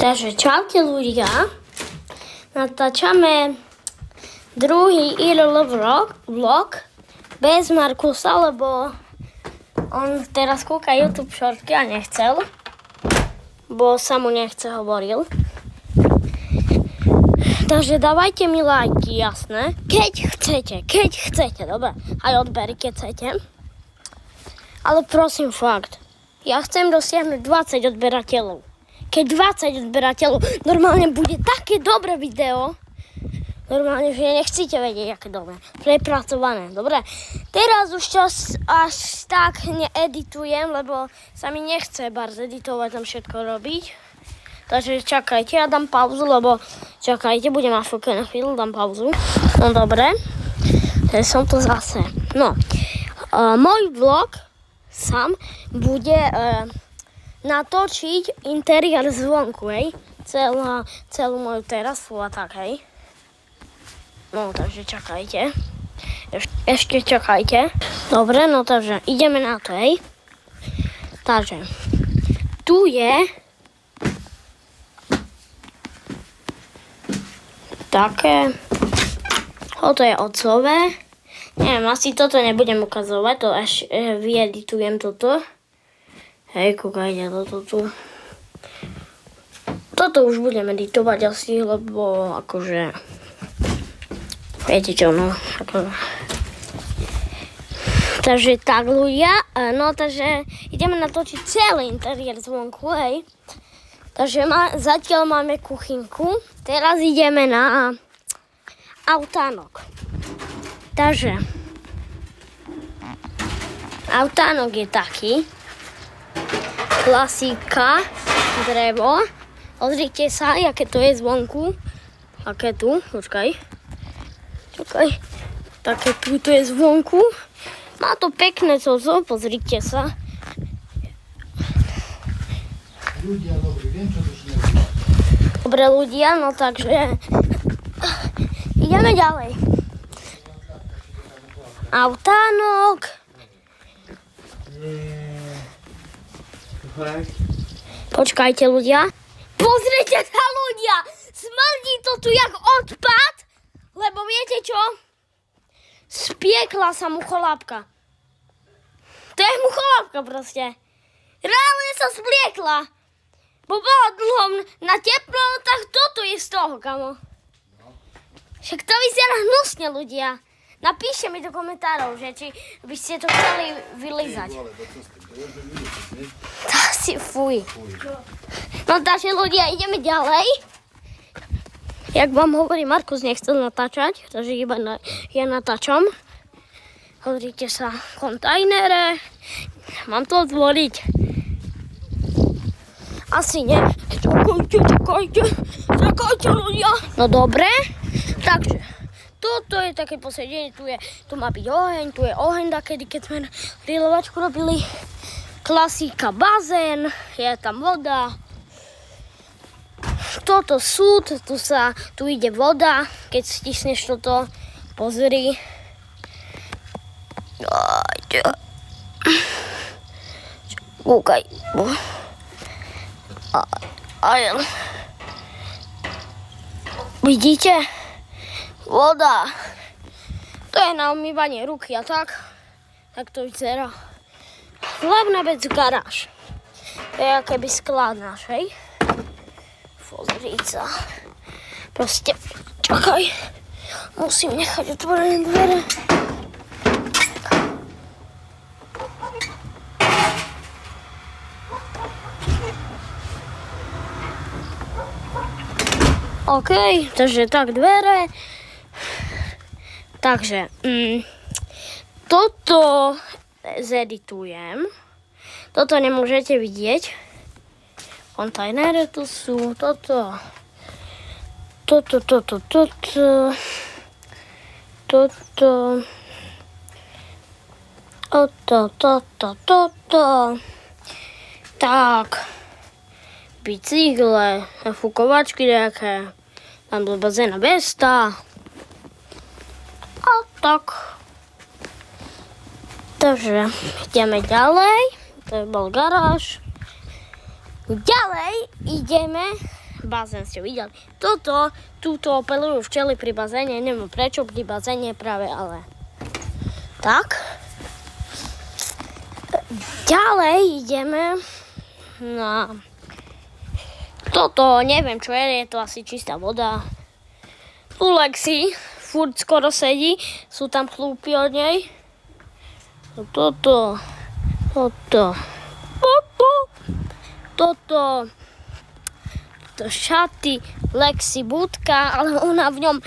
Takže čaute ľudia, natáčame druhý IRL vlog bez Markusa, lebo on teraz kúka YouTube shortky a nechcel, bo sa mu nechce hovoril. Takže dávajte mi lajky, jasné, keď chcete, dobre, aj odbery, keď chcete. Ale prosím fakt, ja chcem dosiahnuť 20 odberateľov. Keď 20 odberateľov, normálne bude také dobré video. Normálne, že nechcete vedieť, aké dobré. Prepracované, dobre. Teraz už čas až tak needitujem, lebo sa mi nechce editovať, tam všetko robiť. Takže čakajte, ja dám pauzu, lebo čakajte, budem na chvíľu, dám pauzu. No dobre, takže som to zase. No, môj vlog sám bude natočiť interiér zvonku, hej. Celú moju terasu a tak, hej. No, takže čakajte. Ešte čakajte. Dobre, no takže ideme na to, hej. Takže, tu je také, toto je otcové. Neviem, asi toto nebudem ukazovať, to až vyeditujem toto. Hej, kúkajte toto tu. Toto už budem editovať asi, lebo akože viete čo, no. Takže tak ľudia, no takže ideme natočiť celý interiér zvonku, hej. Takže zatiaľ máme kuchynku, teraz ideme na autánok. Takže autánok je taký. Klasika, drevo. Pozrite sa, aké to je zvonku. Aké tu, počkaj. Také tu to je zvonku. Má to pekné cozo, pozrite sa. Ľudia, dobrý, viem, čo tu šneví. Dobre ľudia, no takže ideme ďalej. Autánok. Počkajte ľudia. Pozrite sa ľudia. Smrdí to tu jak odpad. Lebo viete čo? Spiekla sa mucholápka. To je mucholápka proste. Reálne sa spliekla. Bo bola dlho na teplotách. Toto je z toho, kamo. Však to vyzerá hnusne ľudia. Napíšte mi do komentárov, že či by ste to chceli vylizať. To asi fuj. No takže ľudia, ideme ďalej. Jak vám hovorí, Markus nechcel natáčať, takže iba ja natáčam. Hovoríte sa kontajnere. Mám to otvoriť. Asi nie. Čakajte ľudia. No dobre, takže toto je také posedenie, tu má byť oheň, tu je oheň dakedy, keď sme grilovačku robili. Klasika, bazén, je tam voda. Toto súd, tu ide voda, keď stisneš toto, pozri. Kúkaj. Vidíte? Voda. To je na umývanie ruky a tak. Tak to vyzerá. Hlavná vec garáž. To je akéby sklad náš, hej. Pozrieť sa. Proste, čakaj. Musím nechať otvorené dvere. OK, takže tak dvere. Takže, toto zeditujem. Toto nemôžete vidieť. Kontajnery tu sú, toto. Tak. Bicykle, fúkovačky nejaké. Tam do bazéna Vesta. A tak. Takže ideme ďalej. To je bol garáž. Ďalej ideme bazén ste videli. Túto opelujú včely pri bazéne, neviem prečo pri bazéne práve, ale tak. Ďalej ideme na toto, neviem čo je to asi čistá voda. Tu Lexi furt skoro sedí, sú tam chlúpy od nej. Toto šaty, Lexi budka, ale ona v ňom,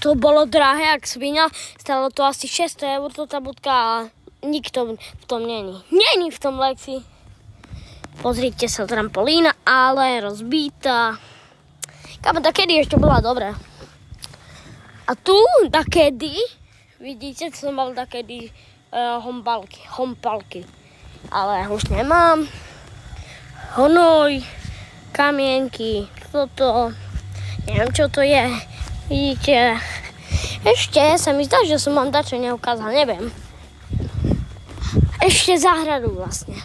to bolo drahé, ak svinia, stalo to asi 600 eur, tá budka a nikto v tom není. Není v tom Lexi. Pozrite sa, trampolína, ale rozbitá. Kámo, takedy ešte bola dobrá. A tu, takedy, vidíte, som mal takedy hompalky. Ale už nemám. Honoj, kamienky, toto, neviem čo to je. Vidíte, ešte sa mi zdá, že som vám dačo neukázal, neviem. Ešte záhradu vlastne.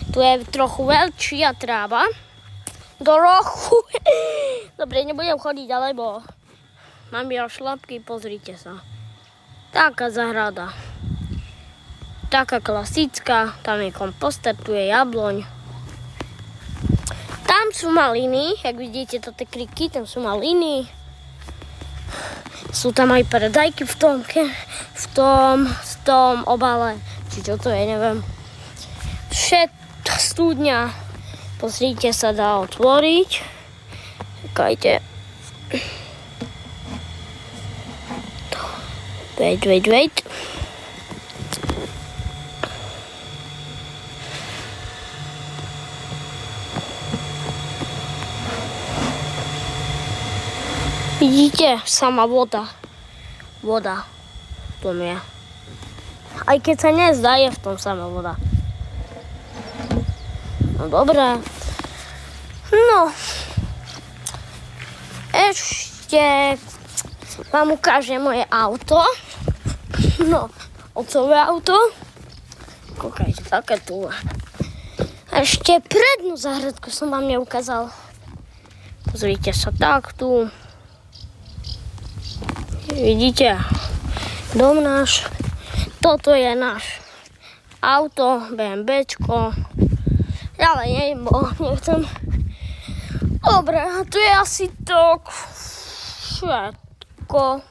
Tu je trochu veľčia tráva. Trochu. Dobre, nebudem chodiť ďalej, bo mám ja šlapky, pozrite sa. Taká záhrada. Taká klasická, tam je komposter, tu je jabloň. Tam sú maliny, jak vidíte to tie kriky, tam sú maliny. Sú tam aj predajky v tom obale. Či čo to je, neviem. Studňa. Pozrite sa, dá otvoriť. Čakajte. Wait. Vidíte, sama voda. Voda v tom je. Aj keď sa nezdá, je v tom sama voda. No dobré. No. Ešte vám ukážem moje auto. No, otcové auto. Kúkajte, také tu. Ešte prednú záhradku som vám neukázal. Pozrite sa, tak tu. Vidíte, dom náš. Toto je náš auto, BMWčko. Ale nechcem. Dobre, a tu je asi tak všetko.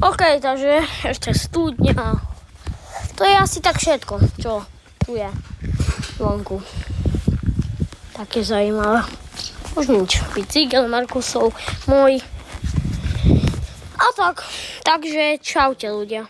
OK, takže ešte studňa. To je asi tak všetko, čo tu je vonku. Také zaujímavé. Už nič. Bicykel Markusov, môj. A tak, takže čaute ľudia.